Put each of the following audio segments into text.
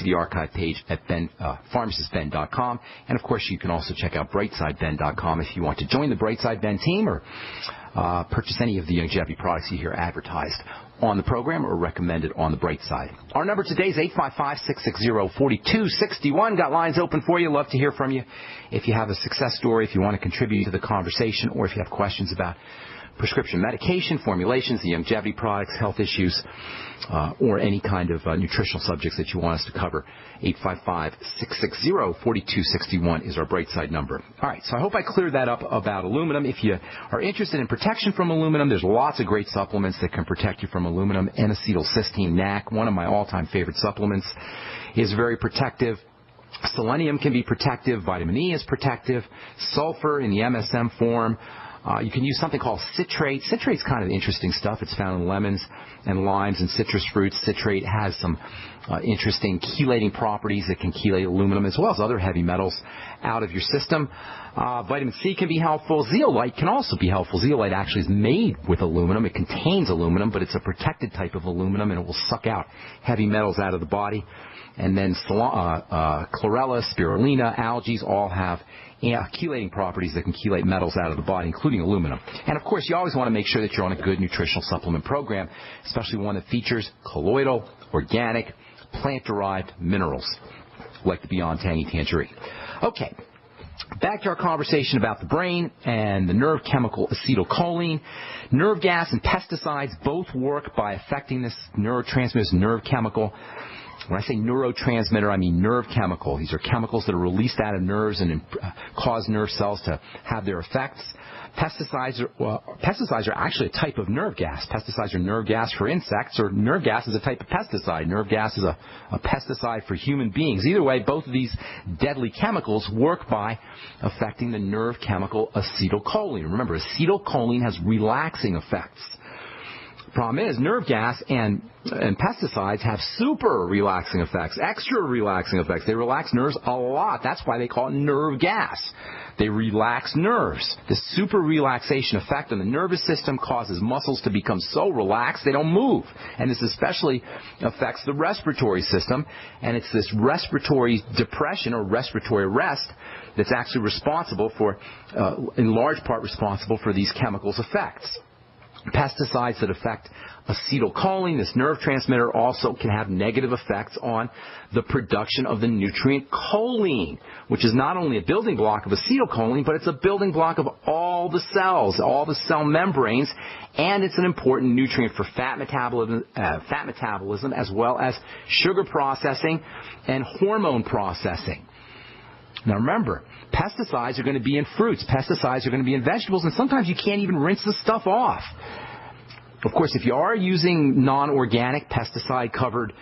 to the archive page at pharmacistben.com. And, of course, you can also check out brightsideben.com if you want to join the Brightside Ben team or purchase any of the longevity products you hear advertised on the program or recommended on the Brightside. Our number today is 855-660-4261. Got lines open for you. Love to hear from you. If you have a success story, if you want to contribute to the conversation, or if you have questions about prescription medication, formulations, the longevity products, health issues, or any kind of nutritional subjects that you want us to cover, 855-660-4261 is our Brightside number. All right, so I hope I cleared that up about aluminum. If you are interested in protection from aluminum, there's lots of great supplements that can protect you from aluminum. N-acetylcysteine, NAC, one of my all-time favorite supplements, is very protective. Selenium can be protective. Vitamin E is protective. Sulfur in the MSM form. You can use something called citrate. Citrate's kind of interesting stuff. It's found in lemons and limes and citrus fruits. Citrate has some interesting chelating properties that can chelate aluminum as well as other heavy metals out of your system. Vitamin C can be helpful. Zeolite can also be helpful. Zeolite actually is made with aluminum. It contains aluminum, but it's a protected type of aluminum, and it will suck out heavy metals out of the body. And then chlorella, spirulina, algae all have chelating properties that can chelate metals out of the body, including aluminum. And, of course, you always want to make sure that you're on a good nutritional supplement program, especially one that features colloidal, organic, plant-derived minerals, like the Beyond Tangy Tangerine. Okay. Back to our conversation about the brain and the nerve chemical acetylcholine. Nerve gas and pesticides both work by affecting this neurotransmitter, this nerve chemical. When I say neurotransmitter, I mean nerve chemical. These are chemicals that are released out of nerves and cause nerve cells to have their effects. Pesticides are actually a type of nerve gas. Pesticides are nerve gas for insects, or nerve gas is a type of pesticide. Nerve gas is a pesticide for human beings. Either way, both of these deadly chemicals work by affecting the nerve chemical acetylcholine. Remember, acetylcholine has relaxing effects. Problem is, nerve gas and pesticides have super relaxing effects, extra relaxing effects. They relax nerves a lot. That's why they call it nerve gas. They relax nerves. This super relaxation effect on the nervous system causes muscles to become so relaxed they don't move. And this especially affects the respiratory system. And it's this respiratory depression or respiratory arrest that's actually responsible for, in large part responsible for these chemicals' effects. Pesticides that affect acetylcholine, this nerve transmitter, also can have negative effects on the production of the nutrient choline, which is not only a building block of acetylcholine, but it's a building block of all the cells, all the cell membranes, and it's an important nutrient for fat metabolism as well as sugar processing and hormone processing. Now remember, pesticides are going to be in fruits. Pesticides are going to be in vegetables, and sometimes you can't even rinse the stuff off. Of course, if you are using non-organic pesticide-covered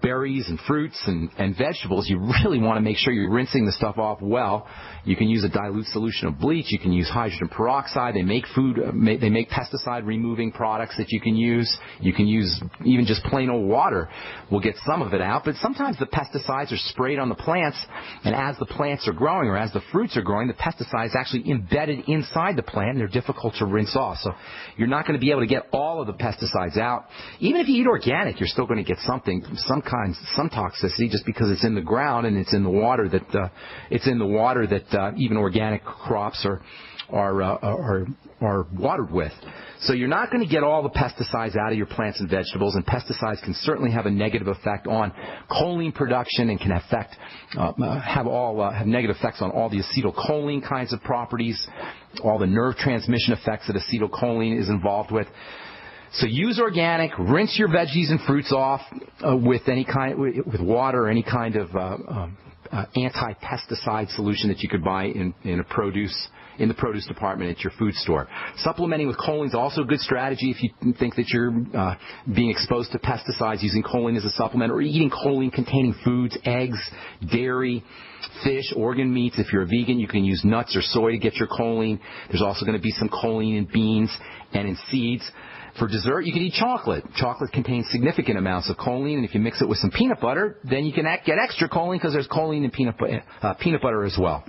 berries and fruits and vegetables, you really want to make sure you're rinsing the stuff off well. You can use a dilute solution of bleach. You can use hydrogen peroxide. They make pesticide-removing products that you can use. You can use even just plain old water. We'll get some of it out. But sometimes the pesticides are sprayed on the plants, and as the plants are growing or as the fruits are growing, the pesticide is actually embedded inside the plant, and they're difficult to rinse off. So you're not going to be able to get all of the pesticides out. Even if you eat organic, you're still going to get some toxicity just because it's in the ground and it's in the water that even organic crops are watered with. So you're not going to get all the pesticides out of your plants and vegetables, and pesticides can certainly have a negative effect on choline production and can have negative effects on all the acetylcholine kinds of properties, all the nerve transmission effects that acetylcholine is involved with. So use organic, rinse your veggies and fruits off with water or any kind of anti-pesticide solution that you could buy in the produce department at your food store. Supplementing with choline is also a good strategy if you think that you're being exposed to pesticides, using choline as a supplement, or eating choline-containing foods, eggs, dairy, fish, organ meats. If you're a vegan, you can use nuts or soy to get your choline. There's also going to be some choline in beans and in seeds. For dessert, you can eat chocolate. Chocolate contains significant amounts of choline, and if you mix it with some peanut butter, then you can get extra choline because there's choline in peanut butter as well.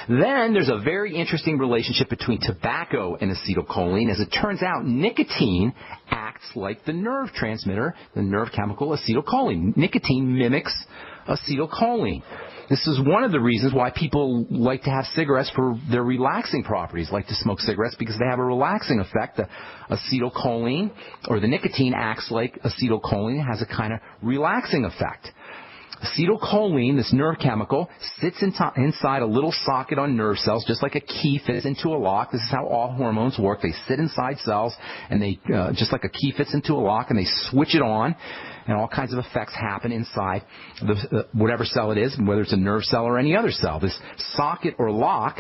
Then there's a very interesting relationship between tobacco and acetylcholine. As it turns out, nicotine acts like the nerve transmitter, the nerve chemical acetylcholine. Nicotine mimics acetylcholine. This is one of the reasons why people like to have cigarettes for their relaxing properties, like to smoke cigarettes because they have a relaxing effect. The acetylcholine, or the nicotine, acts like acetylcholine. It has a kind of relaxing effect. Acetylcholine, this nerve chemical, sits inside a little socket on nerve cells, just like a key fits into a lock. This is how all hormones work. They sit inside cells, and they just like a key fits into a lock, and they switch it on, and all kinds of effects happen inside whatever cell it is, whether it's a nerve cell or any other cell. This socket or lock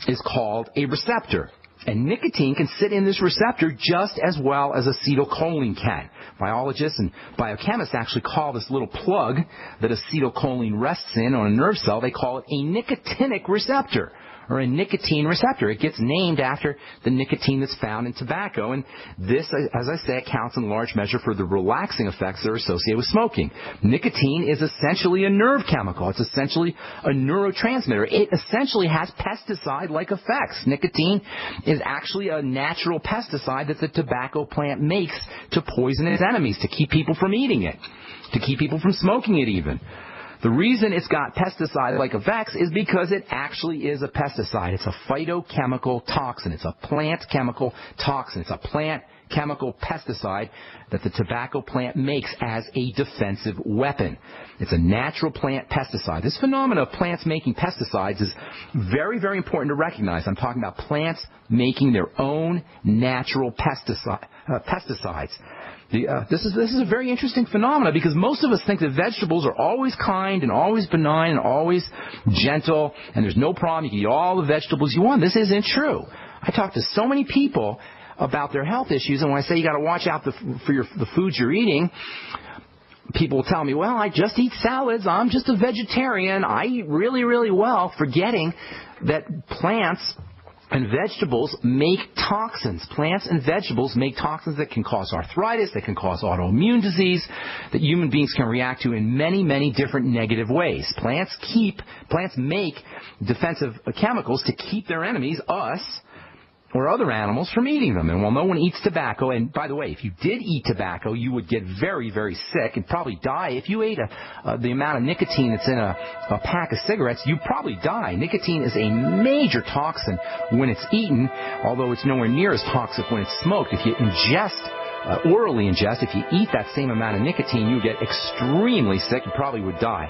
is called a receptor. And nicotine can sit in this receptor just as well as acetylcholine can. Biologists and biochemists actually call this little plug that acetylcholine rests in on a nerve cell, they call it a nicotinic receptor, or a nicotine receptor. It gets named after the nicotine that's found in tobacco, and this, as I say, accounts in large measure for the relaxing effects that are associated with smoking. Nicotine is essentially a nerve chemical. It's essentially a neurotransmitter. It essentially has pesticide-like effects. Nicotine is actually a natural pesticide that the tobacco plant makes to poison its enemies, to keep people from eating it, to keep people from smoking it even. The reason it's got pesticide-like effects is because it actually is a pesticide. It's a phytochemical toxin. It's a plant chemical toxin. It's a plant chemical pesticide that the tobacco plant makes as a defensive weapon. It's a natural plant pesticide. This phenomenon of plants making pesticides is very, very important to recognize. I'm talking about plants making their own natural pesticides. This is a very interesting phenomenon because most of us think that vegetables are always kind and always benign and always gentle, and there's no problem. You can eat all the vegetables you want. This isn't true. I talk to so many people about their health issues, and when I say you got to watch out for the foods you're eating, people will tell me, well, I just eat salads. I'm just a vegetarian. I eat really, really well, forgetting that plants and vegetables make toxins. Plants and vegetables make toxins that can cause arthritis, that can cause autoimmune disease, that human beings can react to in many, many different negative ways. Plants make defensive chemicals to keep their enemies, us, or other animals, from eating them. And while no one eats tobacco, and by the way, if you did eat tobacco, you would get very, very sick and probably die. If you ate the amount of nicotine that's in a pack of cigarettes, you'd probably die. Nicotine is a major toxin when it's eaten, although it's nowhere near as toxic when it's smoked. If you orally ingest, if you eat that same amount of nicotine, you get extremely sick. You probably would die.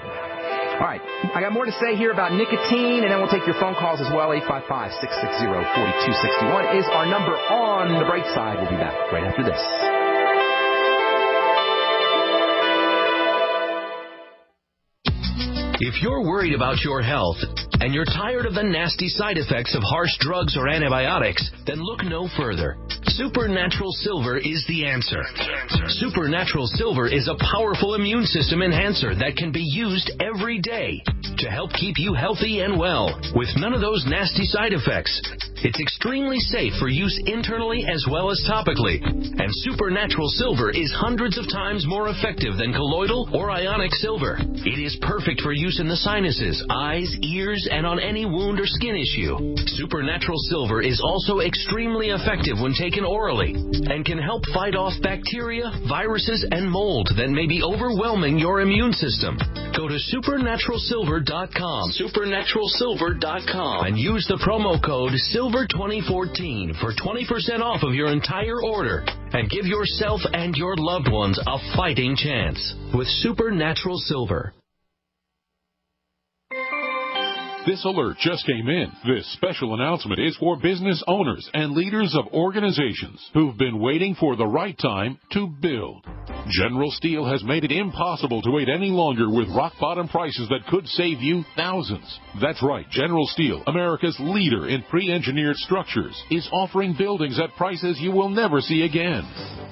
All right, I got more to say here about nicotine, and then we'll take your phone calls as well. 855-660-4261 is our number on the Brightside. We'll be back right after this. If you're worried about your health and you're tired of the nasty side effects of harsh drugs or antibiotics, then look no further. Supernatural Silver is the answer. Supernatural Silver is a powerful immune system enhancer that can be used every day to help keep you healthy and well with none of those nasty side effects. It's extremely safe for use internally as well as topically. And Supernatural Silver is hundreds of times more effective than colloidal or ionic silver. It is perfect for use in the sinuses, eyes, ears, and on any wound or skin issue. Supernatural Silver is also extremely effective when taken orally and can help fight off bacteria, viruses, and mold that may be overwhelming your immune system. Go to supernaturalsilver.com, supernaturalsilver.com, and use the promo code SILVER2014 for 20% off of your entire order, and give yourself and your loved ones a fighting chance with Supernatural Silver. This alert just came in. This special announcement is for business owners and leaders of organizations who've been waiting for the right time to build. General Steel has made it impossible to wait any longer with rock-bottom prices that could save you thousands. That's right. General Steel, America's leader in pre-engineered structures, is offering buildings at prices you will never see again.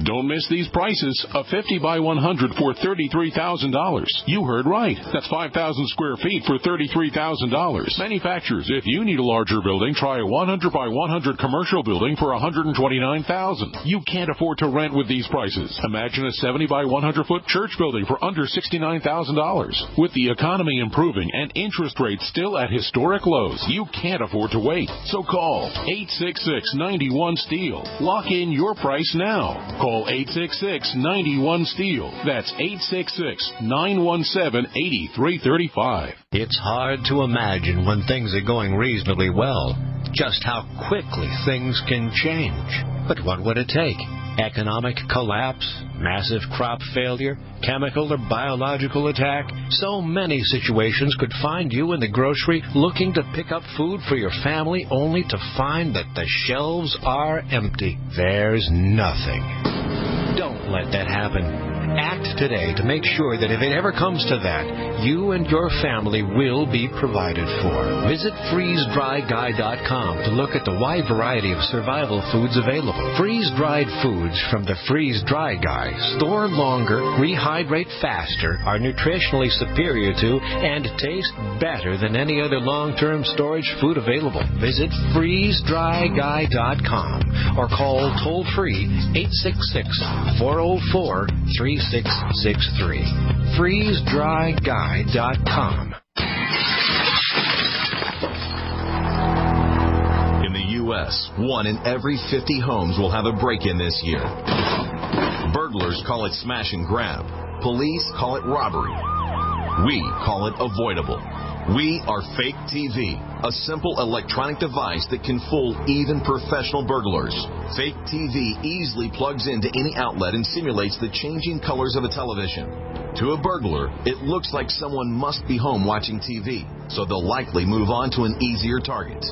Don't miss these prices. A 50 by 100 for $33,000. You heard right. That's 5,000 square feet for $33,000. Manufacturers, if you need a larger building, try a 100 by 100 commercial building for $129,000. You can't afford to rent with these prices. Imagine a 70 by 100 foot church building for under $69,000. With the economy improving and interest rates still at historic lows, you can't afford to wait. So call 866-91-STEEL. Lock in your price now. Call 866-91-STEEL. That's 866-917-8335. It's hard to imagine when things are going reasonably well, just how quickly things can change. But what would it take? Economic collapse, massive crop failure, chemical or biological attack? So many situations could find you in the grocery looking to pick up food for your family only to find that the shelves are empty. There's nothing. Don't let that happen. Act today to make sure that if it ever comes to that, you and your family will be provided for. Visit freezedryguy.com to look at the wide variety of survival foods available. Freeze-dried foods from the Freeze Dry Guy store longer, rehydrate faster, are nutritionally superior to, and taste better than any other long-term storage food available. Visit freezedryguy.com or call toll-free 866-404-3663. freezedryguy.com. In the U.S., 1 in every 50 homes will have a break-in this year. Burglars call it smash and grab. Police call it robbery. We call it avoidable. We are Fake TV, a simple electronic device that can fool even professional burglars. Fake TV easily plugs into any outlet and simulates the changing colors of a television. To a burglar, it looks like someone must be home watching TV, so they'll likely move on to an easier target.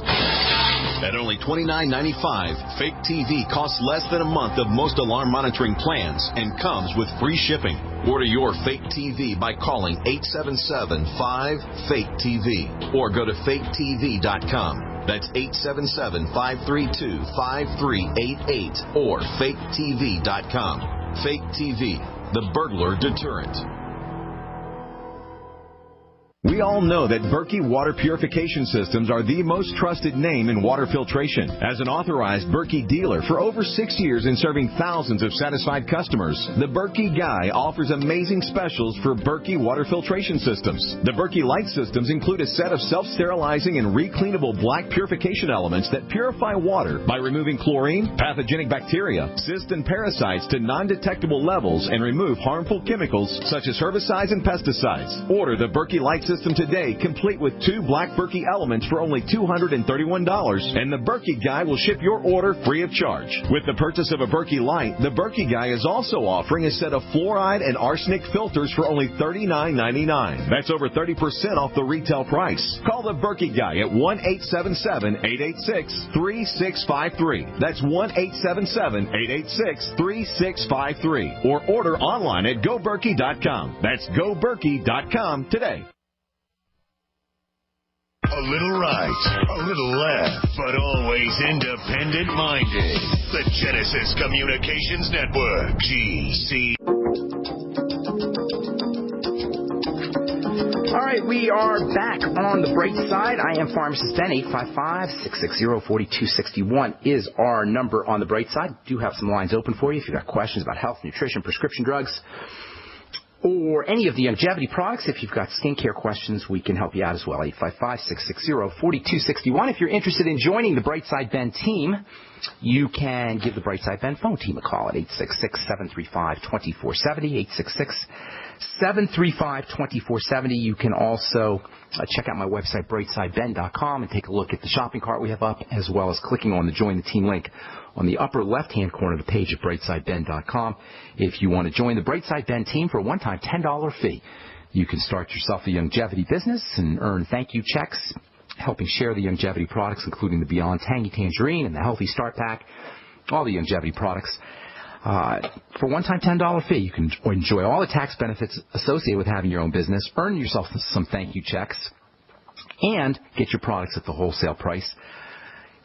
At only $29.95, Fake TV costs less than a month of most alarm monitoring plans and comes with free shipping. Order your Fake TV by calling 877-5-FAKE-TV or go to faketv.com. That's 877-532-5388 or faketv.com. Fake TV, the burglar deterrent. We all know that Berkey Water Purification Systems are the most trusted name in water filtration. As an authorized Berkey dealer for over 6 years and serving thousands of satisfied customers, the Berkey Guy offers amazing specials for Berkey Water Filtration Systems. The Berkey Light Systems include a set of self-sterilizing and recleanable black purification elements that purify water by removing chlorine, pathogenic bacteria, cysts, and parasites to non-detectable levels and remove harmful chemicals such as herbicides and pesticides. Order the Berkey Light System today, complete with 2 black Berkey elements for only $231, and the Berkey Guy will ship your order free of charge. With the purchase of a Berkey Light, the Berkey Guy is also offering a set of fluoride and arsenic filters for only $39.99. That's over 30% off the retail price. Call the Berkey Guy at 1-877-886-3653. That's 1-877-886-3653. Or order online at goberkey.com. That's goberkey.com today. A little right, a little left, but always independent-minded. The Genesis Communications Network, GC. All right, we are back on the Brightside. I am Pharmacist Ben. 855-660-4261 is our number on the Brightside. Do have some lines open for you if you've got questions about health, nutrition, prescription drugs, or any of the longevity products. If you've got skincare questions, we can help you out as well. 855-660-4261. If you're interested in joining the Brightside Ben team, you can give the Brightside Ben phone team a call at 866-735-2470, 866-735-2470. You can also check out my website, brightsideben.com, and take a look at the shopping cart we have up, as well as clicking on the Join the Team link on the upper left-hand corner of the page at brightsideben.com. If you want to join the Brightside Ben team for a one-time $10 fee, you can start yourself a longevity business and earn thank you checks, helping share the longevity products, including the Beyond Tangy Tangerine and the Healthy Start Pack, all the longevity products. For a one-time $10 fee, you can enjoy all the tax benefits associated with having your own business, earn yourself some thank you checks, and get your products at the wholesale price.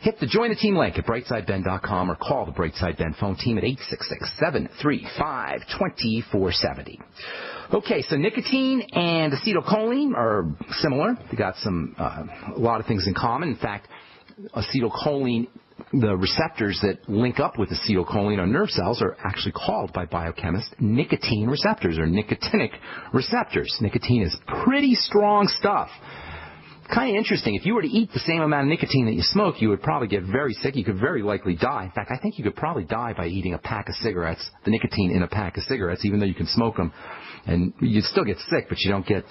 hit the Join the Team link at brightsideben.com or call the Brightside Ben phone team at 866-735-2470. Okay, so nicotine and acetylcholine are similar. They got a lot of things in common. In fact, acetylcholine, the receptors that link up with acetylcholine on nerve cells are actually called by biochemists nicotine receptors or nicotinic receptors. Nicotine is pretty strong stuff. Kind of interesting. If you were to eat the same amount of nicotine that you smoke, you would probably get very sick. You could very likely die. In fact, I think you could probably die by eating a pack of cigarettes, the nicotine in a pack of cigarettes, even though you can smoke them. And you'd still get sick, but you don't get